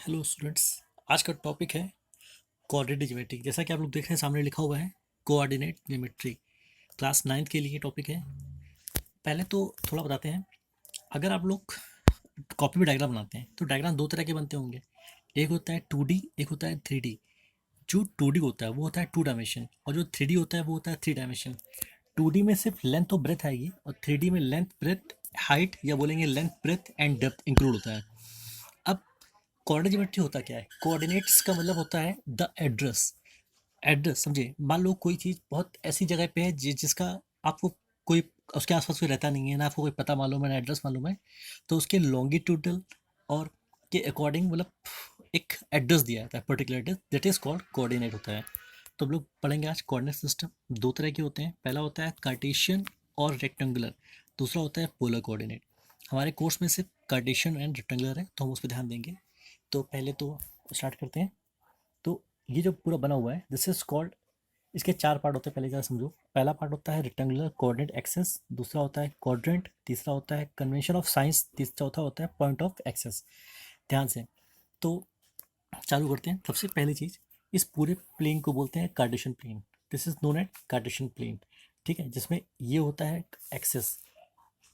Hello students. आज का topic है कोऑर्डिनेट ज्योमेट्री। जैसा कि आप लोग देख रहे हैं सामने लिखा हुआ है कोऑर्डिनेट ज्योमेट्री। क्लास 9th के लिए टॉपिक है। पहले तो थोड़ा बताते हैं। अगर आप लोग कॉपी में डायग्राम बनाते हैं तो डायग्राम दो तरह के बनते होंगे। एक होता है 2D, एक होता है 3D। जो 2D होता है वो होता है 2 डायमेंशन, और जो 3D होता है वो होता है 3 डायमेंशन। 2D में सिर्फ लेंथ और ब्रेथ आएगी, और 3D में लेंथ ब्रेथ हाइट, या बोलेंगे length breadth and depth include होता है। अब कोऑर्डिनेट ज्योमेट्री होता क्या है? कोऑर्डिनेट्स का मतलब होता है द एड्रेस। एड्रेस समझे, मान लो कोई चीज़ बहुत ऐसी जगह पे है जिसका आपको कोई, उसके आसपास कोई रहता नहीं है, ना आपको कोई पता मालूम है ना एड्रेस मालूम है, तो उसके लॉन्गिट्यूडल और के अकॉर्डिंग मतलब एक एड्रेस दिया जाता है, particular address, that is called coordinate होता है। तो हम लोग पढ़ेंगे आज कोऑर्डिनेट सिस्टम। दो तरह के होते हैं, पहला होता है कार्टेशियन और रेक्टेंगुलर, दूसरा होता है पोलर कोऑर्डिनेट। हमारे कोर्स में सिर्फ कार्टेशियन एंड रेक्टेंगुलर है, तो हम उस पर ध्यान देंगे। तो पहले तो स्टार्ट करते हैं। तो ये जो पूरा बना हुआ है दिस इज कॉल्ड, इसके चार पार्ट होते हैं, पहले जरा समझो। पहला पार्ट होता है रेक्टेंगुलर कोऑर्डिनेट एक्सेस, दूसरा होता है क्वाड्रेंट, तीसरा होता है कन्वेंशन ऑफ साइंस, चौथा होता है पॉइंट ऑफ एक्सेस। ध्यान से तो चालू करते हैं। सबसे पहली चीज, इस पूरे प्लेन को बोलते हैं Cartesian plane. This is known at Cartesian plane. ठीक है, जिसमें ये होता है एक्सेस,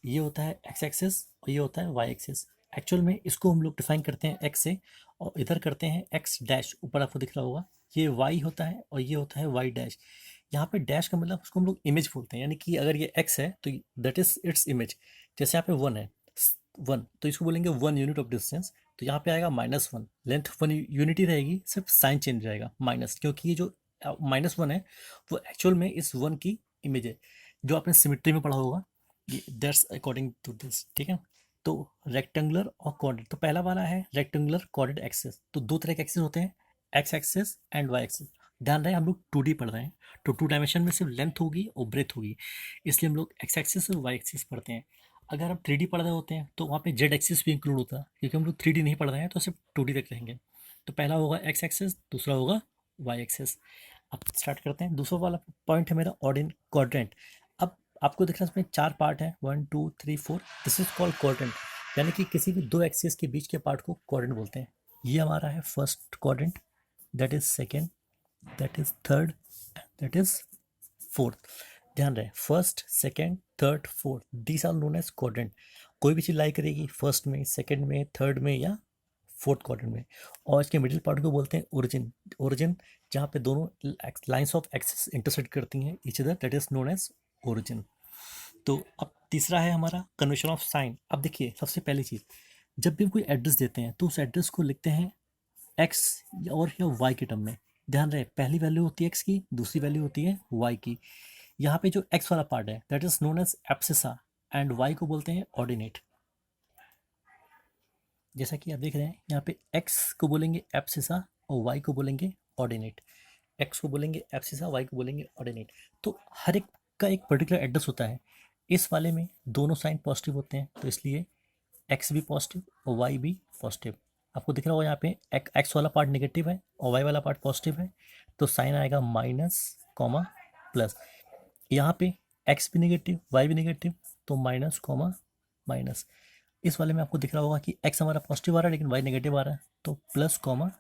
ये होता है एक्स एक्सेस, और ये होता है वाई एक्सेस। एक्चुअल में इसको हम लोग डिफाइन करते हैं एक्स से, और इधर करते हैं एक्स डैश, ऊपर आपको दिख रहा होगा ये वाई होता है, और ये होता है वाई डैश। यहाँ पे डैश का मतलब उसको हम लोग इमेज बोलते हैं, यानी कि अगर ये एक्स है तो दैट इज इट्स इमेज। जैसे यहाँ पे वन है, वन, तो इसको बोलेंगे 1 यूनिट ऑफ डिस्टेंस। तो यहाँ पे आएगा -1, लेंथ 1 यूनिट ही रहेगी, सिर्फ साइन चेंज रहेगा माइनस, क्योंकि ये जो -1 है वो एक्चुअल में इस वन की इमेज है, जो आपने सिमिट्री में पढ़ा होगा। That's according to this. ठीक है, तो रेक्टेंगुलर और कोऑर्डिनेट, तो पहला वाला है रेक्टेंगुलर कोऑर्डिनेट एक्सेस। तो दो तरह के एक्सेस होते हैं, X axes and Y axes. ध्यान रहे हम लोग 2D पढ़ रहे हैं, तो 2 डायमेंशन में सिर्फ लेंथ होगी और ब्रेथ होगी, इसलिए हम लोग एक्स एक्सेस और वाई एक्सेस पढ़ते हैं। अगर हम 3D पढ़ रहे होते हैं तो वहाँ पे जेड एक्सिस भी इंक्लूड होता है, क्योंकि हम लोग 3D नहीं पढ़ रहे हैं तो सिर्फ 2D तक रहेंगे। तो पहला होगा एक्स एक्सेस, दूसरा होगा वाई एक्सेस। अब स्टार्ट करते हैं। दूसरा वाला पॉइंट है मेरा ऑर्डिन क्वाड्रेंट। अब आपको दिख रहा है इसमें चार पार्ट हैं, 1 2 3 4। दिस इज कॉल्ड क्वाड्रेंट, यानी कि किसी भी दो एक्सिस के बीच के पार्ट को क्वाड्रेंट बोलते हैं। ये हमारा है first quadrant, that is second, that is third, that is fourth. ध्यान रहे, first second third fourth, these are known as quadrant. कोई भी चीज लाई करेगी फर्स्ट में, सेकेंड में, थर्ड में या फोर्थ क्वाड्रेंट में। और इसके मिडिल पार्ट को बोलते हैं ओरिजिन। ओरिजिन जहाँ पे दोनों लाइंस ऑफ एक्सिस इंटरसेक्ट करती हैं each other, that is known as origin. तो अब तीसरा है हमारा कन्वेंशन ऑफ साइन। अब देखिए सबसे पहली चीज, जब भी हम कोई एड्रेस देते हैं तो उस एड्रेस को लिखते हैं एक्स और या वाई के टर्म में। ध्यान रहे, पहली वैल्यू होती है एक्स की, दूसरी वैल्यू होती है वाई की। यहाँ पे जो एक्स वाला पार्ट है that is known as abscissa, and Y को बोलते हैं ऑर्डिनेट। जैसा कि आप देख रहे हैं यहाँ पे एक्स को बोलेंगे एब्सिसा और वाई को बोलेंगे ऑर्डिनेट। एक्स को बोलेंगे एब्सिसा, वाई को बोलेंगे ऑर्डिनेट। तो हर एक का एक पर्टिकुलर एड्रेस होता है। इस वाले में दोनों साइन पॉजिटिव होते हैं, तो इसलिए एक्स भी पॉजिटिव और वाई भी पॉजिटिव। आपको दिख रहा होगा यहाँ पे एक्स वाला पार्ट नेगेटिव है और वाई वाला पार्ट पॉजिटिव है, तो साइन आएगा माइनस कॉमा प्लस। यहाँ पे एक्स भी नेगेटिव वाई भी नेगेटिव, तो माइनस कॉमा माइनस। इस वाले में आपको दिख रहा होगा कि एक्स हमारा पॉजिटिव आ रहा है लेकिन वाई नेगेटिव आ रहा है, तो plus comma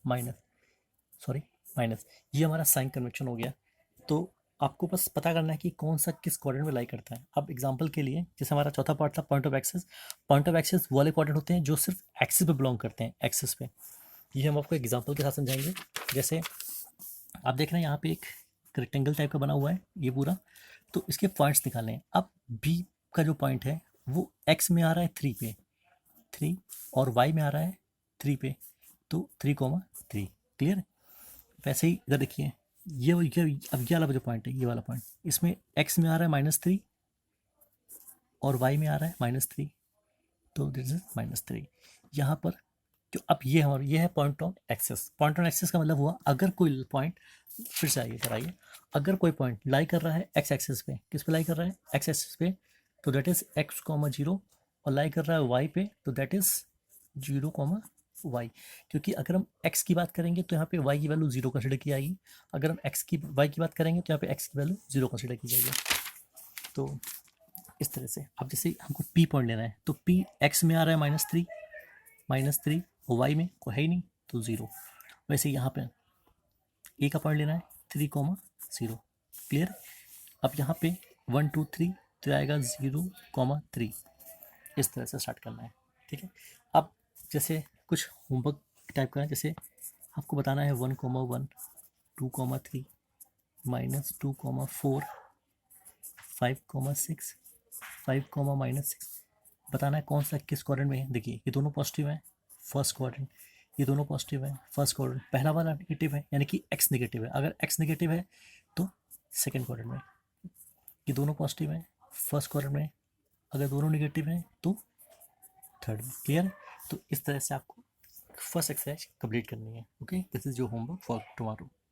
minus, sorry minus. ये हमारा साइन कन्वेंशन हो गया। तो आपको बस पता करना है कि कौन सा किस क्वाड्रेंट में लाई करता है। अब एग्जांपल के लिए, जैसे हमारा चौथा पार्ट था point of axes. Point of axes वो वाले क्वाड्रेंट होते हैं जो सिर्फ एक्सिस पे बिलोंग करते हैं, एक्सिस पे। ये हम आपको एग्जांपल के साथ समझाएंगे। जैसे आप देख रहे हैं यहाँ पे एक रेक्टेंगल टाइप का बना हुआ है ये पूरा, तो इसके पॉइंट्स निकालने हैं। अब बी का जो पॉइंट है वो एक्स में आ रहा है 3 पे, 3, और वाई में आ रहा है 3 पे, तो 3,3। क्लियर? वैसे ही इधर देखिए, अब ये वाला जो पॉइंट है, ये वाला पॉइंट, इसमें एक्स में आ रहा है -3 और वाई में आ रहा है -3, तो दिस इज -3। यहाँ पर जो अब ये हमारा ये है point of axes. Point of axes का मतलब हुआ अगर कोई पॉइंट, फिर से आइए इधर आइए, अगर कोई पॉइंट लाई कर रहा है एक्स एक्सेस पे, किस पे लाई कर रहा है? एक्स एक्सेस पे, तो that is x comma zero, और लाई कर रहा है वाई पे, तो दैट इज 0 कॉमा वाई। क्योंकि अगर हम एक्स की बात करेंगे तो यहाँ पे वाई की वैल्यू 0 कंसिडर की जाएगी, अगर हम एक्स की वाई की बात करेंगे तो यहाँ पे एक्स की वैल्यू 0 कंसिडर की जाएगी। तो इस तरह से अब जैसे हमको पी पॉइंट लेना है, तो पी एक्स में आ रहा है -3, वाई में कोई है ही नहीं तो 0। वैसे यहाँ पे ए का पॉइंट लेना है 3,0। क्लियर। अब यहाँ पे 1 2 3 तो आएगा 0,3। इस तरह से स्टार्ट करना है। ठीक है। अब जैसे कुछ होमवर्क टाइप का है, जैसे आपको बताना है 1,1 2,3 -2,4 5,6 5,-6 बताना है कौन सा किस क्वाड्रेंट में है। देखिए ये दोनों पॉजिटिव है फर्स्ट क्वाड्रेंट, ये दोनों पॉजिटिव है फर्स्ट क्वाड्रेंट, पहला वाला नेगेटिव है यानी कि एक्स नेगेटिव है। अगर एक्स नेगेटिव है तो सेकंड क्वाड्रेंट में, ये दोनों पॉजिटिव है फर्स्ट क्वाड्रेंट में, अगर दोनों नेगेटिव है तो थर्ड में। क्लियर है। तो इस तरह से आपको फर्स्ट एक्सरसाइज कंप्लीट करनी है। Okay, this is your homework for tomorrow.